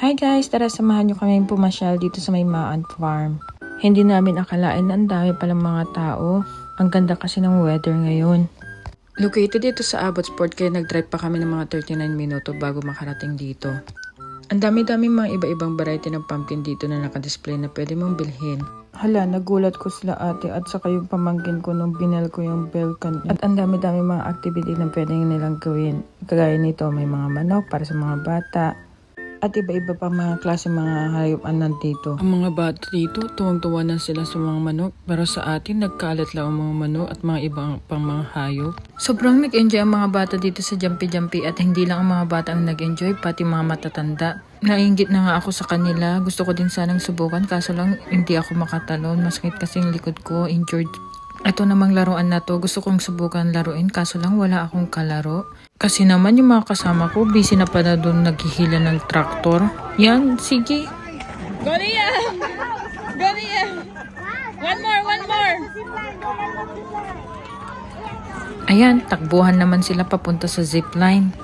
Hi guys, tara samahan nyo kami pumasyal dito sa may Maan Farm. Hindi namin akalain na ang dami palang mga tao. Ang ganda kasi ng weather ngayon. Located dito sa Abbotsford kaya nag-drive pa kami ng mga 39 minuto bago makarating dito. Ang dami-dami mga iba-ibang variety ng pumpkin dito na nakadisplay na pwede mong bilhin. Hala, nagulat ko sila ate at saka yung pamangkin ko nung binel ko yung Belkan. At ang dami-dami mga activity na pwede nilang gawin. Kagaya nito, may mga manok para sa mga bata. At iba-iba pa mga klase mga hayop nandito. Ang mga bata dito, tuwang-tuwa na sila sa mga manok. Pero sa atin, nagkalat lang ang mga manok at mga ibang pang mga hayop. Sobrang nag-enjoy ang mga bata dito sa Jumpy-Jumpy at hindi lang ang mga bata ang nag-enjoy, pati mga matatanda. Nainggit na nga ako sa kanila. Gusto ko din sanang subukan kaso lang hindi ako makatalon. Masakit kasi yung likod ko, injured. Ito namang laruan na to, gusto kong subukan laruin kaso lang wala akong kalaro. Kasi naman yung mga kasama ko, busy na pala doon naghihila ng traktor. Yan, sige. Go Liam! Go Liam! One more! Ayan, takbuhan naman sila papunta sa zipline.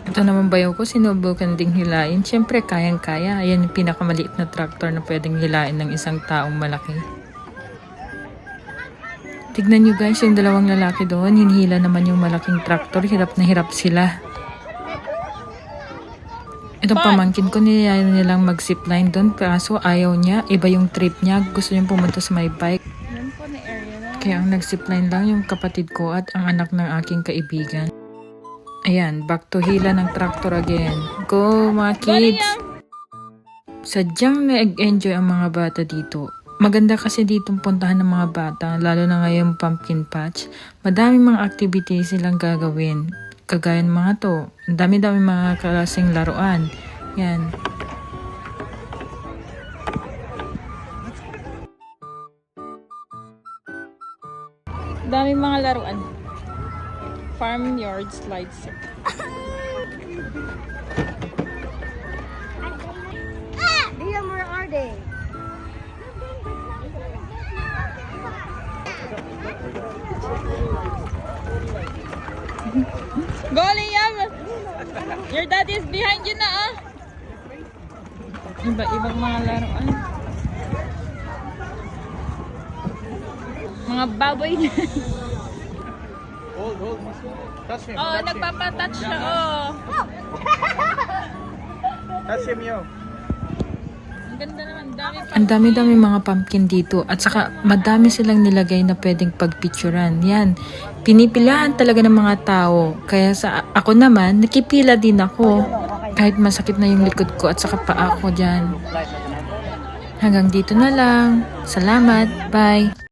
Ito naman bayaw ko, sinubukan ding hilain. Siyempre, kayang-kaya. Ayan yung pinakamaliit na traktor na pwedeng hilain ng isang taong malaki. Tignan nyo guys, yung dalawang lalaki doon, hinihila naman yung malaking traktor. Hirap na hirap sila. Itong pamangkin ko, nilayan nilang mag-zipline doon. Kaso ayaw niya, iba yung trip niya. Gusto niya pumunta sa may bike. Kaya ang nag-zipline lang yung kapatid ko at ang anak ng aking kaibigan. Ayan, back to hila ng traktor again. Go mga kids! Sadyang nag-enjoy ang mga bata dito. Maganda kasi ditong puntahan ng mga bata, lalo na ngayong pumpkin patch. Madaming mga activities silang gagawin. Kagaya ng mga to. Ang dami-dami mga klaseng laruan. Yan. Daming mga laruan. Farm yard slide set. Liam, where are they? Go Liam! Your dad is behind you na ah! Iba-ibang mga laruan. Mga baboy na. Hold. Touch him. Oh, nagpapatouch siya oh. Touch him, yo. Ang ganda naman, ang dami-dami mga pumpkin dito at saka madami silang nilagay na pwedeng pagpicturan. Yan, pinipilahan talaga ng mga tao. Kaya sa ako naman, nakipila din ako. Kahit masakit na yung likod ko at saka paa ko dyan. Hanggang dito na lang. Salamat. Bye.